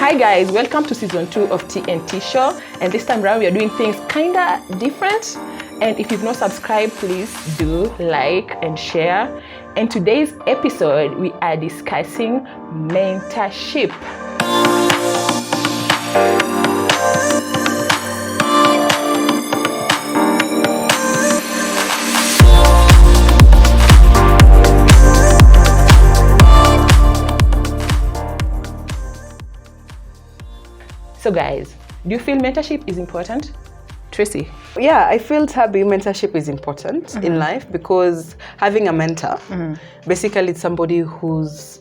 Hi guys, welcome to season 2 of TNT Show, and this time around we are doing things kinda different. And if you've not subscribed, please do like and share. In today's episode, we are discussing mentorship. So guys, do you feel mentorship is important? Tracy? Yeah, I feel, Tabby, mentorship is important in life because having a mentor, basically it's somebody who's,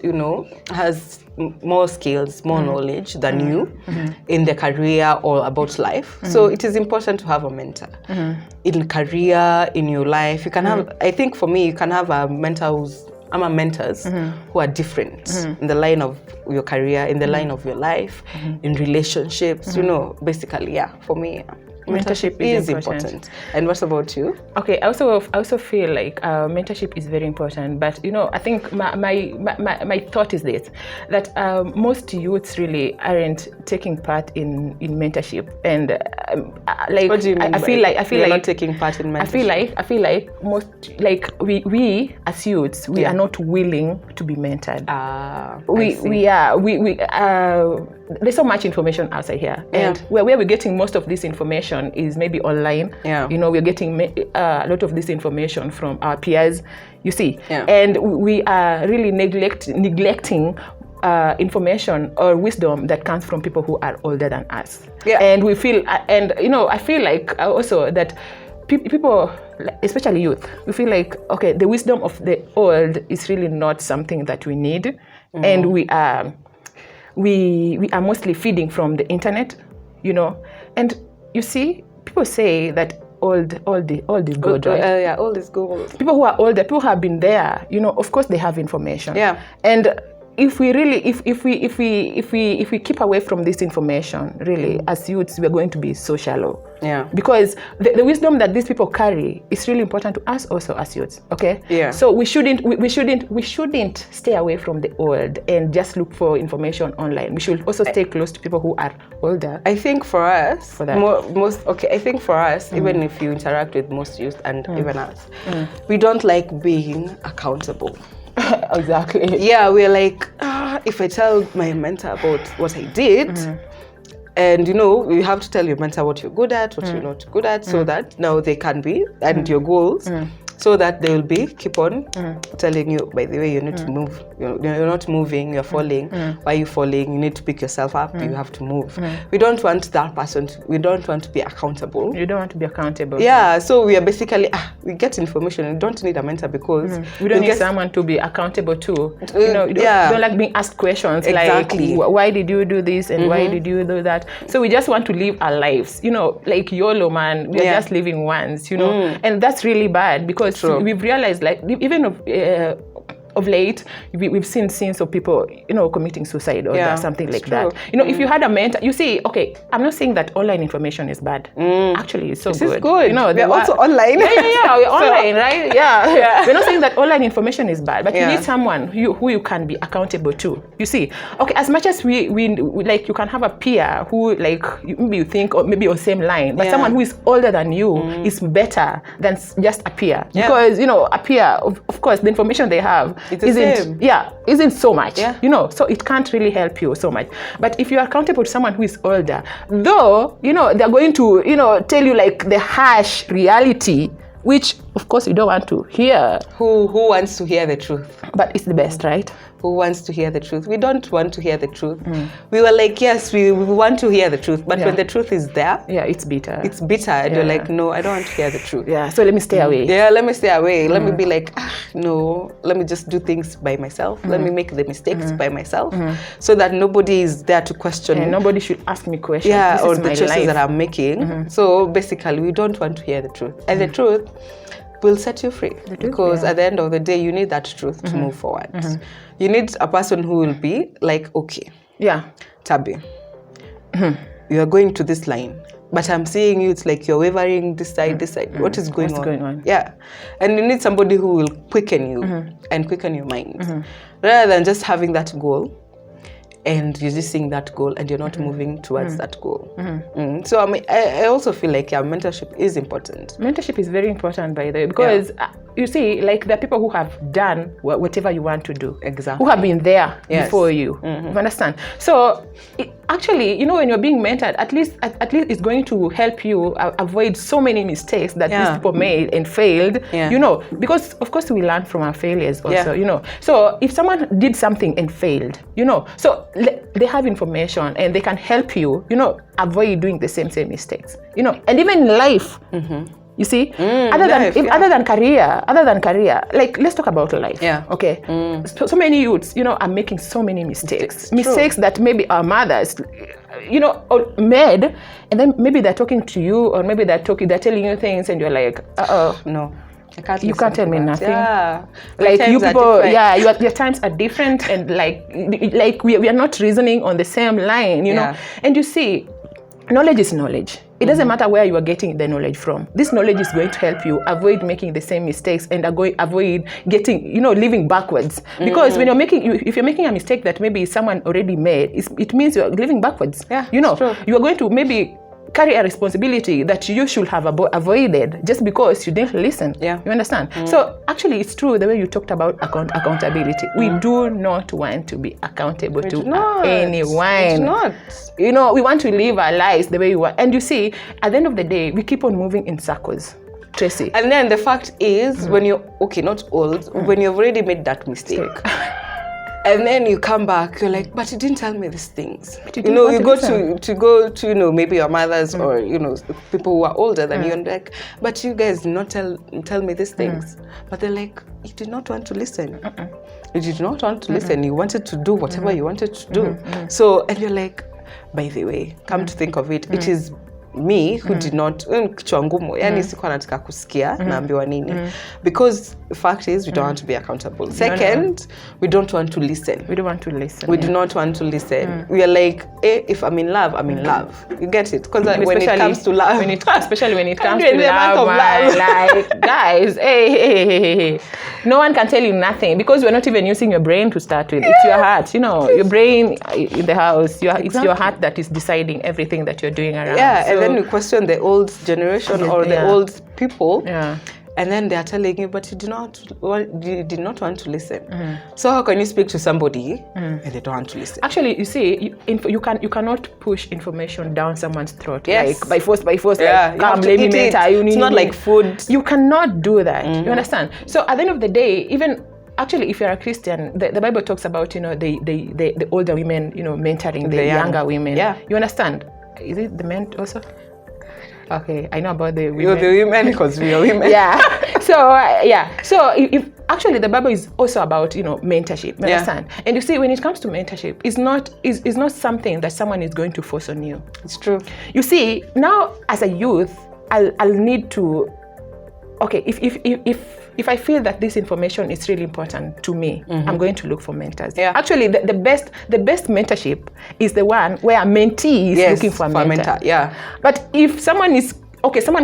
has more skills, more knowledge than you in their career or about life. So it is important to have a mentor. In career, in your life, you can have, I think for me, you can have a mentor mentors who are different in the line of your career, in the line of your life, in relationships, basically, for me, mentorship is important. And what about you? Okay, I also feel like mentorship is very important, but I think my thought is this, that most youths really aren't taking part in mentorship, and like what do you mean I feel like not taking part in mentorship? I feel like most, like we as youths, we are not willing to be mentored. There's so much information outside here, and where we're getting most of this information is maybe online. We're getting a lot of this information from our peers, you see, and we are really neglecting information or wisdom that comes from people who are older than us. And we feel, I feel like also that people, especially youth, we feel like, okay, the wisdom of the old is really not something that we need, and we are mostly feeding from the internet, and you see, people say that old is good, right? Old is good. People who are older, people who have been there, of course they have information. And if we really, if we keep away from this information, really, as youths, we're going to be so shallow. Because the wisdom that these people carry is really important to us also as youths. Okay. So we shouldn't stay away from the old and just look for information online. We should also stay close to people who are older. I think for us, even if you interact with most youth and even us, we don't like being accountable. Exactly. We're like, if I tell my mentor about what I did, and you have to tell your mentor what you're good at, what you're not good at, so that now they can be, and your goals, so that they will be keep on telling you, by the way, you need to move. You're not moving, you're falling. Why are you falling? You need to pick yourself up, you have to move. We don't want that person we don't want to be accountable. You don't want to be accountable. So we are basically, we get information. We don't need a mentor because we don't need someone to be accountable to. You don't like being asked questions like, why did you do this and why did you do that? So we just want to live our lives, like YOLO, man. We're just living once, and that's really bad because we've realized, like, even of late, we've seen scenes of people, committing suicide or something like that. If you had a mentor, you see, okay, I'm not saying that online information is bad. Actually, it's so good. It's good. We're also online. We're online, right? We're not saying that online information is bad, but you need someone who you can be accountable to. You see, okay, as much as we like, you can have a peer who, like, maybe you think, or maybe on same line, but someone who is older than you is better than just a peer. Because, a peer, of course, the information they have isn't so much, so it can't really help you so much. But if you are accountable to someone who is older, though, they're going to, tell you like the harsh reality, which of course you don't want to hear. Who wants to hear the truth? But it's the best, right? Who wants to hear the truth? We don't want to hear the truth. We were like, yes, we want to hear the truth, but when the truth is there, it's bitter. It's bitter, and you're like, no, I don't want to hear the truth. So let me stay away. Let me stay away. Let me be like, no, let me just do things by myself. Let me make the mistakes by myself, so that nobody is there to question. And nobody should ask me questions. Or the choices that I'm making. So basically, we don't want to hear the truth, and the truth will set you free, because at the end of the day, you need that truth to move forward. You need a person who will be like, okay, Tabby, you are going to this line, but I'm seeing you, it's like you're wavering this side. What is going on? And you need somebody who will quicken you and quicken your mind, rather than just having that goal and you're just seeing that goal and you're not moving towards that goal. So I mean, I also feel like mentorship is important. Mentorship is very important, by the way, because you see, like, there are people who have done whatever you want to do. Exactly. Who have been there before you. You understand? So actually, you know, when you're being mentored, at least it's going to help you avoid so many mistakes that these people made and failed. You know, because of course we learn from our failures also. You know, so if someone did something and failed, you know, so they have information and they can help you, you know, avoid doing the same mistakes. You know, and even in life. You see, other than career, like, let's talk about life. Okay. So many youths, you know, are making so many mistakes that maybe our mothers, you know, made, and then maybe they're talking to you, or maybe they're telling you things, and you're like, no. You can't tell me nothing. Like, you people, your times are different, and like we are not reasoning on the same line, you know. And you see, knowledge is knowledge. It doesn't matter where you are getting the knowledge from. This knowledge is going to help you avoid making the same mistakes and avoid getting, you know, living backwards. Because when if you're making a mistake that maybe someone already made, it means you're living backwards. You know, you are going to maybe carry a responsibility that you should have avoided just because you didn't listen. You understand? So actually, it's true the way you talked about accountability. We do not want to be accountable to anyone. You know, we want to live our lives the way we want. And you see, at the end of the day, we keep on moving in circles. Tracy. And then the fact is, when you're not old, when you've already made that mistake. And then you come back, you're like, but you didn't tell me these things. You know, you go to you know, maybe your mothers or, you know, people who are older than you, and like, but you guys did not tell me these things. But they're like, you did not want to listen. You did not want to listen. You wanted to do whatever you wanted to do. So, and you're like, by the way, come to think of it, it is me who did not kichwa ngumu, yani sikuwa nataka kusikia naambiwa nini, because the fact is we don't want to be accountable. Second, we don't want to listen. We don't want to listen. We do not want to listen. We are like, if I'm in love, I'm in love. You get it? Because when it comes to love, especially when it comes to love, like, guys, hey, no one can tell you nothing, because we're not even using your brain to start with. It's your heart, you know, your brain in the house. It's your heart that is deciding everything that you're doing around. And then you question the old generation or the old people. And then they are telling you, but you did not want to listen. So how can you speak to somebody and they don't want to listen? Actually, you see, you cannot push information down someone's throat, like by force. Like, come, let me mentor. It's not like food. You cannot do that. You understand? So at the end of the day, even actually, if you're a Christian, the Bible talks about, you know, the older women, you know, mentoring the younger women. You understand? Is it the men also? Okay, I know about the women. You're the women because we are women. So if actually the Bible is also about, you know, mentorship. You understand? And you see, when it comes to mentorship, it's not something that someone is going to force on you. It's true. You see, now as a youth, I'll need to. Okay, if I feel that this information is really important to me, I'm going to look for mentors. Actually, the best mentorship is the one where a mentee is looking for a mentor. But if someone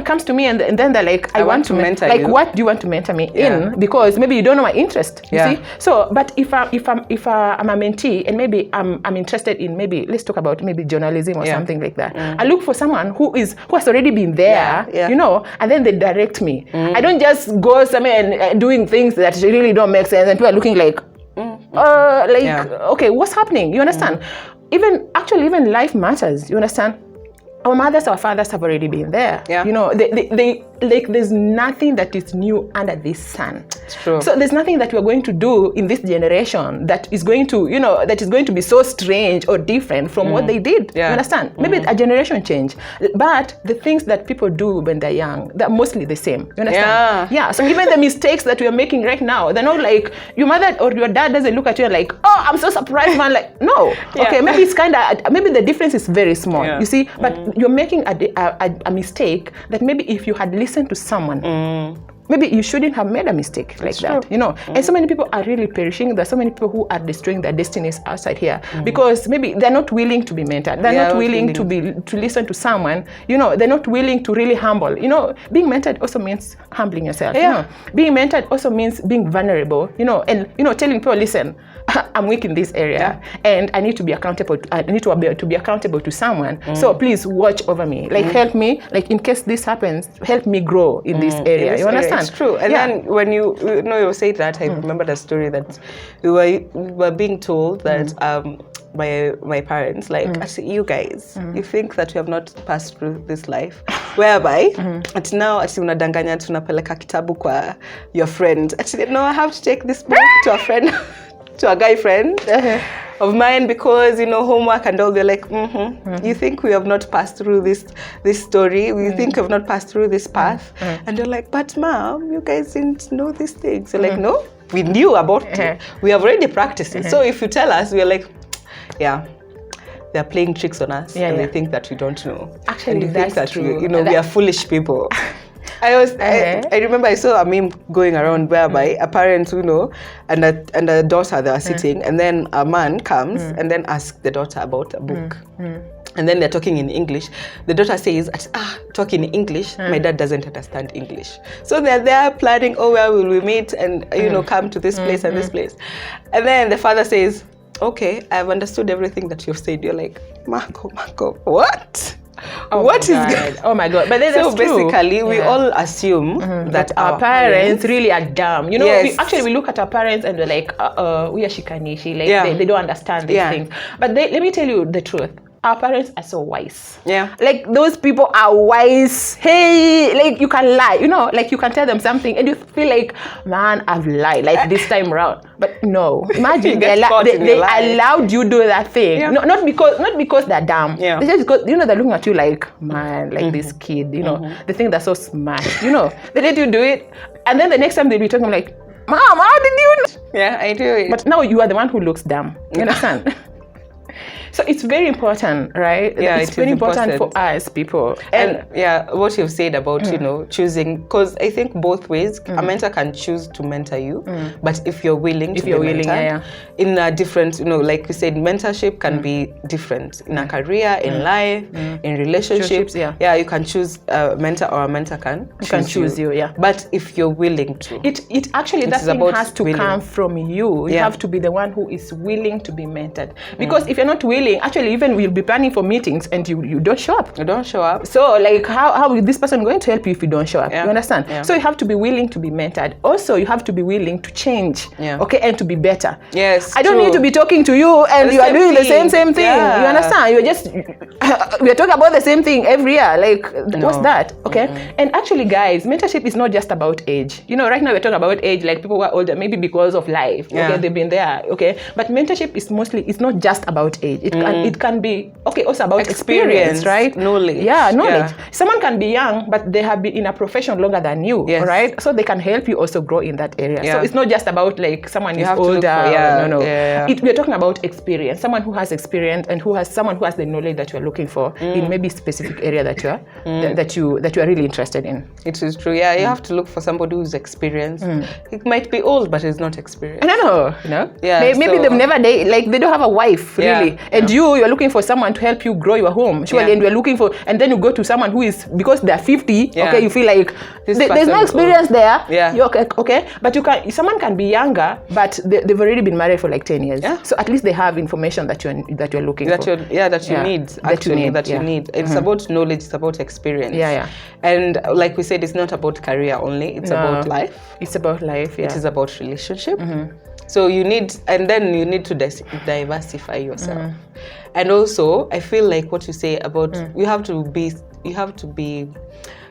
comes to me and then they're like, I want to mentor you. Like, what do you want to mentor me in? Because maybe you don't know my interest. You see? So, but if I'm a mentee and maybe I'm interested in, maybe let's talk about maybe journalism or something like that. I look for someone who has already been there, you know, and then they direct me. I don't just go somewhere and doing things that really don't make sense, and people are looking like, okay, what's happening? You understand? Even life matters. You understand? Our mothers, our fathers have already been there. You know, they like, there's nothing that is new under this sun. It's true. So there's nothing that we're going to do in this generation that is going to, you know, that is going to be so strange or different from what they did. You understand? Maybe a generation change, but the things that people do when they're young, they're mostly the same. You understand? So even the mistakes that we're making right now, they're not like your mother or your dad doesn't look at you and like, oh, I'm so surprised, man. Like, no. Okay, maybe it's kind of, maybe the difference is very small. You see, but you're making a mistake that maybe if you had listened to someone maybe you shouldn't have made a mistake like that, you know. And so many people are really perishing. There's so many people who are destroying their destinies outside here because maybe they're not willing to be mentored. They're not willing to listen to someone, you know. They're not willing to really humble. You know, being mentored also means humbling yourself. You know, being mentored also means being vulnerable, you know, and, you know, telling people, listen, I'm weak in this area and I need to be accountable. I need to be accountable to someone. So please watch over me. Like help me. Like in case this happens, help me grow in this area. You understand? It's true. And then when you say that, I remember the story that we were being told that my parents, like, you guys, you think that you have not passed through this life, whereby at now unadanganya tunapeleka kitabu kwa your friend. Actually, no, I have to take this book to a friend, to a guy friend of mine, because, you know, homework and all. They're like, you think we have not passed through this story? We think we have not passed through this path? And they're like, but mom, you guys didn't know these things. They're like, no, we knew about it. We have already practiced it. So if you tell us, we're like, yeah, they're playing tricks on us, and they think that we don't know. Actually, and that's think that true. We are foolish people. I remember I saw a meme going around whereby a parent, you know, and a daughter, they are sitting, and then a man comes and then asks the daughter about a book. And then they're talking in English. The daughter says, talking in English, my dad doesn't understand English. So they're there planning, where will we meet, and, you know, come to this place and this place. And then the father says, okay, I've understood everything that you've said. You're like, Marco, what? What is good? Oh my God! But then so basically, we all assume that our parents really are dumb. You know, we look at our parents and we're like, we are shikanishi. Like they don't understand these things. But let me tell you the truth. Our parents are so wise. Yeah. Like those people are wise. Hey, like you can lie, you know, like you can tell them something and you feel like, man, I've lied like this time around. But no, imagine they allowed you do that thing. Yeah. No, not because they're dumb. Yeah. They just because, you know, they're looking at you like, man, like this kid, you know, they think they're so smart, you know. They let you do it. And then the next time they'll be talking like, Mom, how did you know? Yeah, I do it. But now you are the one who looks dumb. You understand? So it's very important, right? Yeah, it's very important for us people. And what you've said about, you know, choosing, because I think both ways, a mentor can choose to mentor you, but if you're willing to be mentored, in a different, you know, like we said, mentorship can be different in a career, in life, in relationships. Yeah, you can choose a mentor, or a mentor can choose you. Yeah. But if you're willing to, it actually, that thing has to come from you. You have to be the one who is willing to be mentored. Because if you're not willing, actually, even we'll be planning for meetings and you don't show up. You don't show up. So like how is this person going to help you if you don't show up? You understand? Yeah. So you have to be willing to be mentored. Also, you have to be willing to change. Okay, and to be better. Yes. I don't need to be talking to you and you are doing the same thing. Yeah. You understand? You're just we're talking about the same thing every year. Like what's that? Okay. And actually, guys, mentorship is not just about age. You know, right now we're talking about age, like people who are older, maybe because of life. Okay, they've been there. Okay. But mentorship is it's not just about age. It can be also about experience, right? Knowledge. Yeah, knowledge. Yeah. Someone can be young, but they have been in a profession longer than you, right? So they can help you also grow in that area. Yeah. So it's not just about like someone is older. No. We're talking about experience. Someone who has experience and someone who has the knowledge that you're looking for in maybe specific area that you are really interested in. It is true. Yeah, you have to look for somebody who's experienced. It might be old, but it's not experienced. I don't know. You know? Yeah. Maybe they've never they don't have a wife really, and you're looking for someone to help you grow your home, surely, and you're looking for, and then you go to someone who is, because they're 50, okay, you feel like there's no experience there. Yeah. You're okay, but someone can be younger, but they've already been married for like 10 years. Yeah. So at least they have information that you're looking for. That you need. It's about knowledge. It's about experience. Yeah. And like we said, it's not about career only. It's about life. It's about life. Yeah. It is about relationship. So you need to diversify yourself. And also, I feel like what you say about you have to be,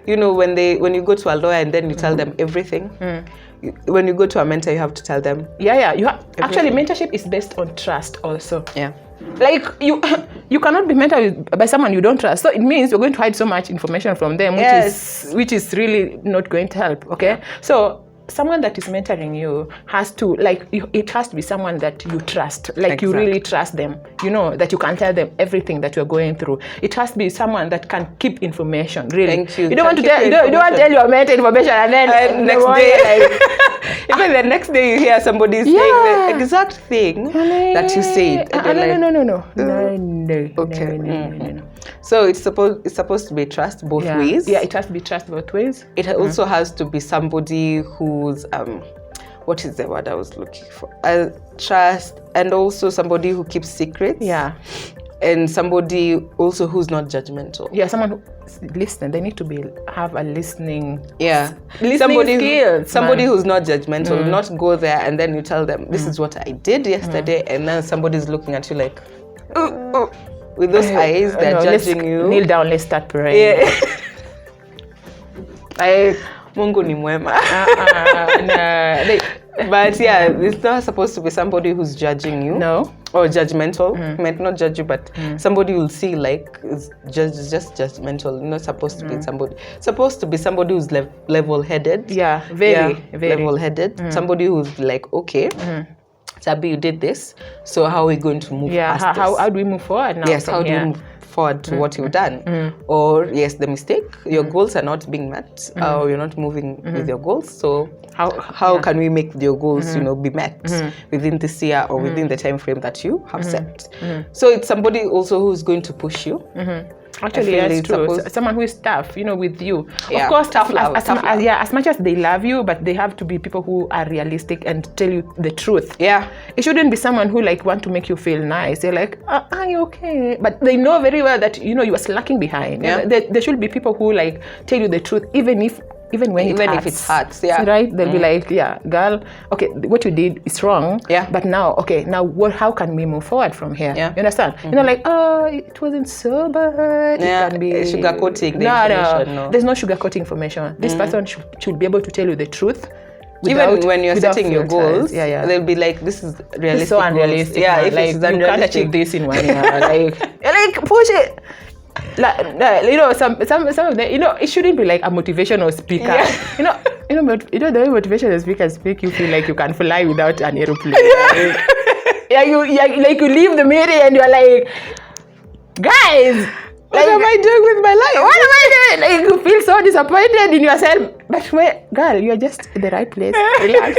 you know, when you go to a lawyer and then you tell them everything. When you go to a mentor, you have to tell them. Actually, mentorship is based on trust also. Yeah. Like you cannot be mentored by someone you don't trust. So it means you're going to hide so much information from them, which is really not going to help. Okay. So someone that is mentoring you has to, like, it has to be someone that you trust, like you really trust them, you know, that you can tell them everything that you're going through. It has to be someone that can keep information, really. Thank you. You don't want to tell, you don't want to tell your mentor information and then next day, even the next day you hear somebody saying the exact thing that you said. No. So it's supposed to be trust both ways. Yeah, it has to be trust both ways. It also has to be somebody who's what is the word I was looking for? Trust, and also somebody who keeps secrets. Yeah. And somebody also who's not judgmental. Yeah, someone who listen. They need to have a listening. Yeah, listening skills. Somebody who's not judgmental. Not go there and then you tell them this is what I did yesterday, and then somebody's looking at you like, with those eyes, they're judging you. Kneel down. Let's start praying. Yeah. Mungu ni mwema. But yeah, it's not supposed to be somebody who's judging you. No. Or judgmental. Might not judge you, but somebody will see like is just judgmental. Not supposed to be somebody. Supposed to be somebody who's level-headed. Yeah, very level-headed. Somebody who's like, okay, Sabi, you did this. So how are we going to move past this? How do we move forward now? Yes, how do we move forward to what you've done? Or yes, the mistake, your goals are not being met, or you're not moving with your goals. So how can we make your goals, be met within this year or within the time frame that you have set? So it's somebody also who's going to push you. Actually, that's true. Someone who is tough, with you. Yeah, of course, tough love. As much as they love you, but they have to be people who are realistic and tell you the truth. Yeah. It shouldn't be someone who want to make you feel nice. They're like, are you okay? But they know very well that, you are slacking behind. Yeah. There should be people who tell you the truth, even if it hurts. Yeah. Right? They'll be like, yeah, girl, okay, what you did is wrong. Yeah. But now, how can we move forward from here? Yeah. You understand? It wasn't so bad. Yeah. It can be sugarcoating the information. No. There's no sugarcoating information. This person should be able to tell you the truth. Even when you're setting your goals, they'll be like, this is realistic. It's so unrealistic. Yeah, if it's unrealistic, you can't achieve this in 1 year. Push it. Some of them, it shouldn't be like a motivational speaker. Yeah. The way motivational speakers speak, you feel like you can fly without an aeroplane. You leave the meeting and you're like, guys, what am I doing with my life? What am I doing? You feel so disappointed in yourself. But girl, you're just in the right place. Relax.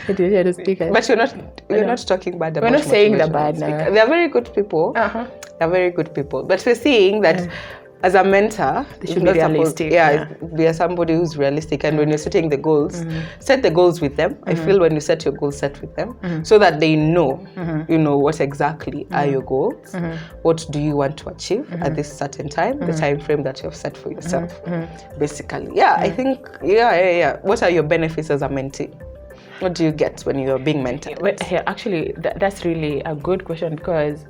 But we're not talking bad about. We're not saying the bad now. They're very good people. They're very good people. But we're saying that as a mentor, they should be realistic. Be somebody who's realistic. And when you're setting the goals, set the goals with them. I feel when you set your goals, set with them, so that they know, what exactly are your goals. What do you want to achieve at this certain time, the time frame that you have set for yourself. Basically, I think, What are your benefits as a mentee? What do you get when you're being mentored? Well, actually, that's really a good question because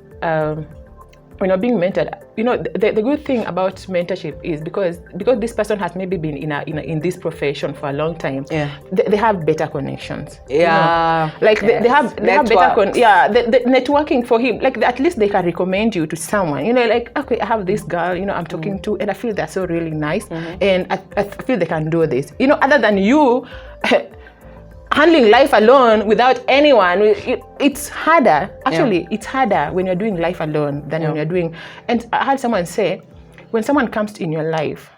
when you're being mentored, the good thing about mentorship is because this person has maybe been in this profession for a long time. Yeah, they have better connections. Yeah, they have better the networking for him. At least they can recommend you to someone. Okay, I have this girl. I'm talking to, and I feel they're so really nice, and I feel they can do this. Other than you. Handling life alone without anyone, it's harder. Actually, it's harder when you're doing life alone than when you're doing. And I had someone say, when someone comes in your life,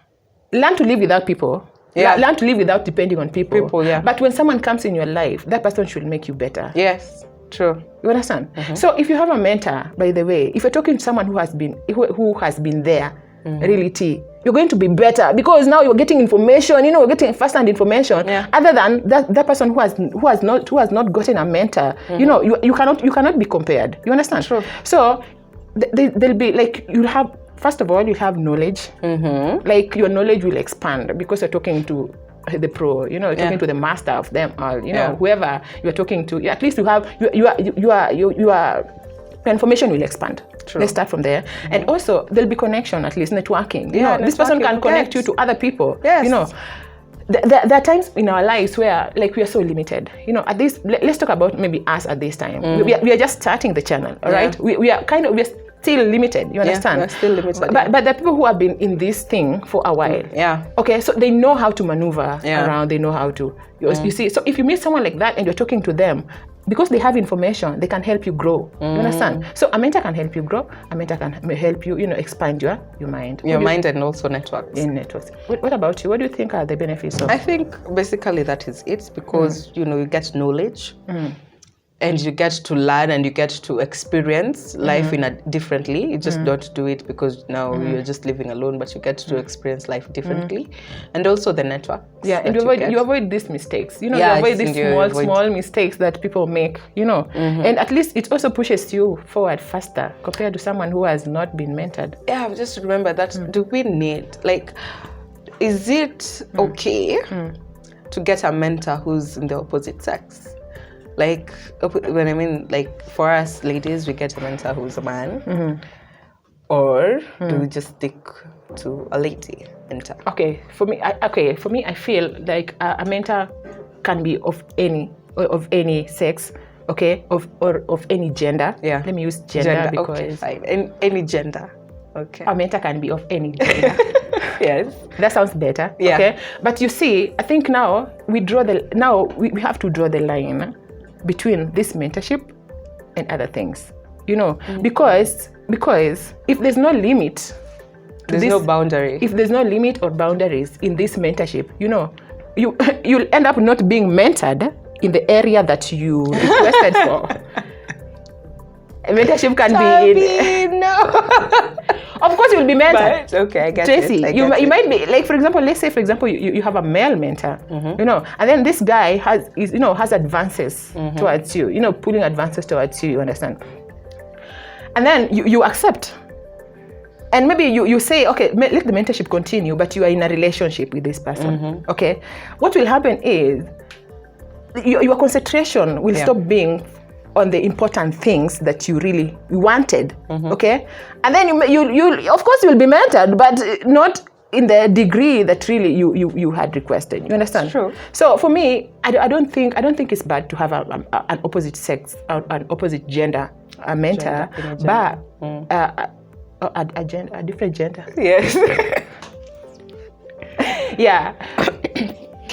learn to live without people. Yeah. Learn to live without depending on people. But when someone comes in your life, that person should make you better. Yes, true. You understand? So if you have a mentor, by the way, if you're talking to someone who has been there, really, you're going to be better because now you're getting information. You're getting first-hand information. Yeah. Other than that person who has not gotten a mentor. You cannot be compared. You understand? True. So they'll be you have. First of all, you have knowledge. Your knowledge will expand because you're talking to the pro. You're talking to the master of them all. Whoever you're talking to. At least you have your information will expand. True. Let's start from there. And also, there'll be connection, at least networking. This person can connect you to other people. Yes. There are times in our lives where we are so limited. At this, let's talk about maybe us at this time. We are just starting the channel, all right? We are still limited. You understand? Yeah, we're still limited. But the people who have been in this thing for a while. Yeah. Okay, so they know how to maneuver around. They know how to. You see, so if you meet someone like that and you're talking to them, because they have information, they can help you grow. You understand? So a mentor can help you grow. A mentor can help you, expand your mind. Your mind and also networks. In networks. What about you? What do you think are the benefits of? I think basically that is it, because you get knowledge. And you get to learn and you get to experience life differently. You just don't do it because now you're just living alone, but you get to experience life differently. And also the network. Yeah, and you avoid these mistakes. You avoid these small mistakes that people make, And at least it also pushes you forward faster compared to someone who has not been mentored. Yeah, just remember that do we need, is it okay to get a mentor who's in the opposite sex? When I mean, for us ladies, we get a mentor who's a man, or do we just stick to a lady mentor? Okay, for me, I feel like a mentor can be of any sex, okay, of any gender. Yeah. Let me use gender because okay, fine. Any gender. Okay. A mentor can be of any gender. Yes. That sounds better. Yeah. Okay. But you see, I think now we we have to draw the line between this mentorship and other things, because if there's no limit, there's no boundary. If there's no limit or boundaries in this mentorship, you'll end up not being mentored in the area that you requested for. Mentorship can be in. No. Of course, you'll be mentored. But, okay, I get Tracy, it. You might be for example, let's say you have a male mentor, and then this guy has advances towards you, pulling advances towards you. You understand? And then you accept, and maybe you say, okay, let the mentorship continue, but you are in a relationship with this person. Okay, what will happen is your concentration will stop being on the important things that you really wanted, okay? And then you of course you'll be mentored, but not in the degree that really you had requested. You understand? True. So for me, I don't think it's bad to have an opposite sex, an opposite gender, a mentor, but a different gender. Yes. Yeah.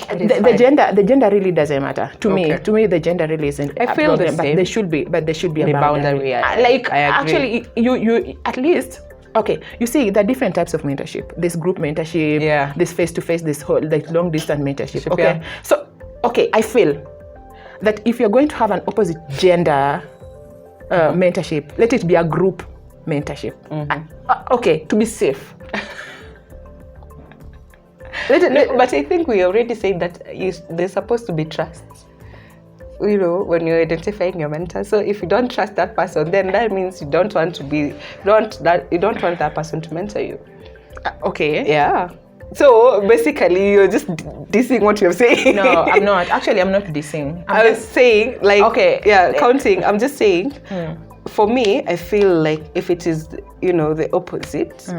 The gender really doesn't matter to me. To me, the gender really isn't. I feel problem, the same. But there should be a boundary. I agree. Actually, you at least. Okay, you see, there are different types of mentorship. This group mentorship, this face-to-face, this whole long distance mentorship. Okay, so I feel that if you're going to have an opposite gender mentorship, let it be a group mentorship. And, to be safe. But I think we already said that there's supposed to be trust. When you're identifying your mentor. So if you don't trust that person, then that means you don't want that person to mentor you. Okay. Yeah. So basically, you're just dissing what you're saying. No, I'm not. Actually, I'm not dissing. I was saying, counting. I'm just saying, for me, I feel like if it is, the opposite,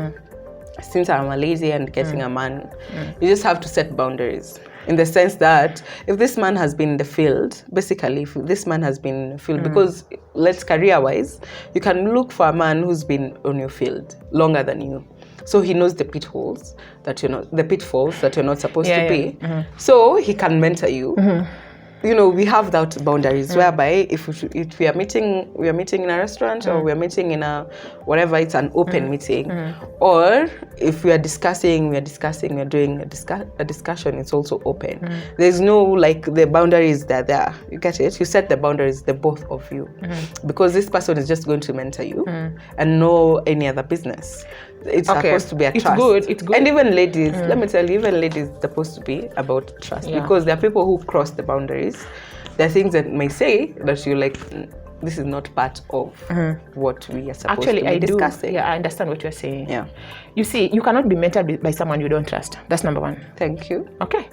since I'm a lady and getting a man, you just have to set boundaries. In the sense that if this man has been in the field, because let's career-wise, you can look for a man who's been on your field longer than you. So he knows the pitfalls that you're not supposed to be. So he can mentor you. We have that boundaries whereby if we are meeting in a restaurant or we are meeting in a whatever, it's an open meeting, or if we are discussing, we're doing a discussion, it's also open. There's no the boundaries there. You get it? You set the boundaries, the both of you, because this person is just going to mentor you and no any other business. It's supposed to be a trust. It's good. And even ladies, let me tell you, even ladies, it's supposed to be about trust, because there are people who cross the boundaries. There are things that may say that you're like, this is not part of what we are supposed to be discussing. Yeah, I understand what you're saying. Yeah. You see, you cannot be mentored by someone you don't trust. That's number one. Thank you. Okay.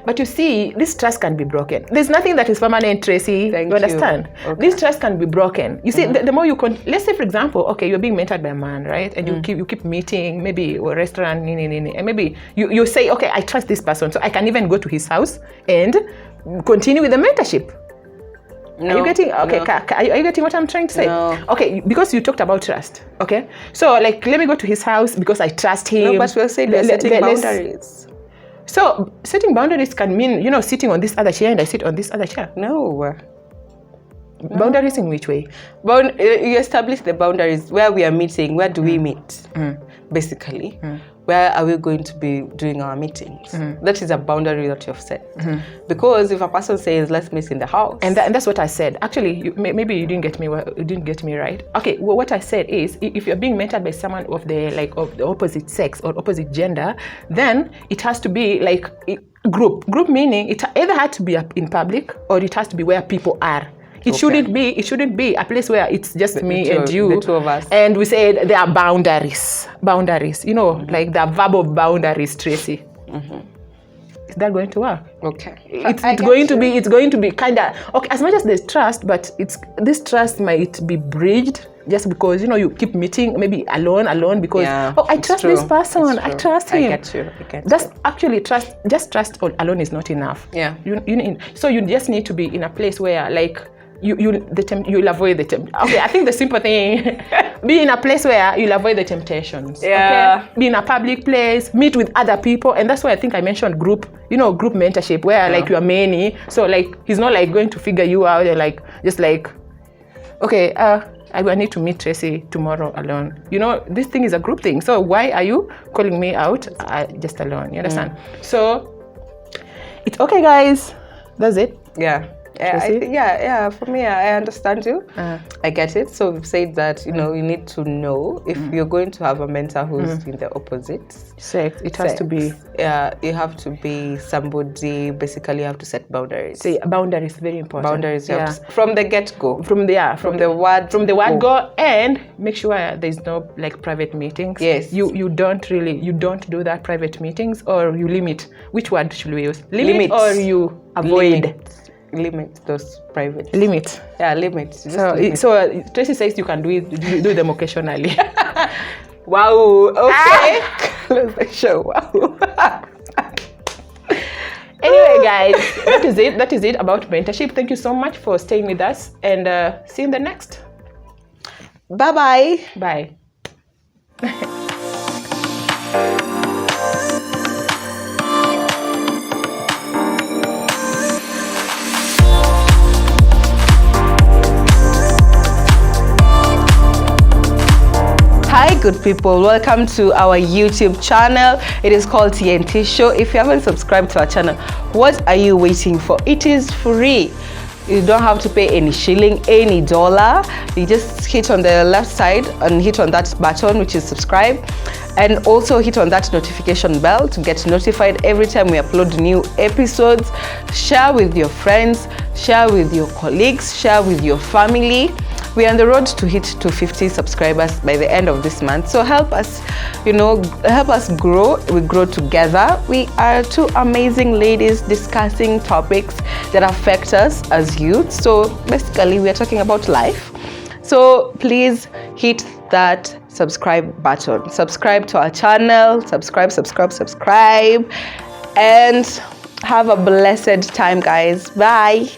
But you see, this trust can be broken. There's nothing that is permanent, Tracy. You understand? Okay. This trust can be broken. You see, the more you let's say, for example, you're being mentored by a man, right? And you keep meeting, maybe a restaurant, and maybe you say, okay, I trust this person, so I can even go to his house and continue with the mentorship. No, are you getting okay? No. Are you getting what I'm trying to say? No. Okay, because you talked about trust. Okay, so like let me go to his house because I trust him. No, but we're saying we're setting boundaries. So setting boundaries can mean, you know, sitting on this other chair and I sit on this other chair. No. Boundaries in which way? You establish the boundaries. Where we are meeting, where do we meet? Basically, where are we going to be doing our meetings? That is a boundary that you've set. Because if a person says, let's meet in the house. And that's what I said. Actually, maybe you didn't get me right. Okay, well, what I said is, if you're being mentored by someone of the opposite sex or opposite gender, then it has to be like group. Group meaning it either had to be in public or it has to be where people are. It shouldn't be a place where it's just me and you, the two of us. And we said there are boundaries, you know, like the verb of boundaries, Tracy. Is that going to work? Okay. It's going to be kind of okay. As much as there's trust, but this trust might be bridged just because, you know, you keep meeting maybe alone because I trust this person, I trust him. I get you. That's actually trust. Just trust alone is not enough. Yeah. So you just need to be in a place where like. You'll avoid the temptation. Okay, I think the simple thing, be in a place where you'll avoid the temptations. Yeah. Okay? Be in a public place, meet with other people, and that's why I think I mentioned group mentorship, where like you are many. So like he's not like going to figure you out and like just like, okay, I need to meet Tracy tomorrow alone. You know, this thing is a group thing. So why are you calling me out just alone? You understand? So it's okay, guys. That's it. Yeah. For me, I understand you. I get it. So we've said that, you know, you need to know if you're going to have a mentor who's in the opposite sex. It has to be. Yeah, you have to be somebody. Basically, you have to set boundaries. See, boundaries is very important. Boundaries, from the get-go. From the word go, and make sure there's no like private meetings. Yes. You don't do that private meetings, or you limit. Which word should we use? Limit. Or you avoid. Limit those private. Limit. Yeah, limit. So Tracy says you can do them occasionally. Wow. Okay. Close the show. Wow. Anyway, guys, that is it about mentorship. Thank you so much for staying with us, and see you in the next. Bye-bye. Bye. Hi good people, welcome to our YouTube channel. It is called TNT Show. If you haven't subscribed to our channel, what are you waiting for? It is free. You don't have to pay any shilling, any dollar. You just hit on the left side and hit on that button which is subscribe, and also hit on that notification bell to get notified every time we upload new episodes. Share with your friends, share with your colleagues, share with your family. We are on the road to hit 250 subscribers by the end of this month. So help us, help us grow. We grow together. We are two amazing ladies discussing topics that affect us as youth. So basically, we are talking about life. So please hit that subscribe button. Subscribe to our channel. Subscribe. And have a blessed time, guys. Bye.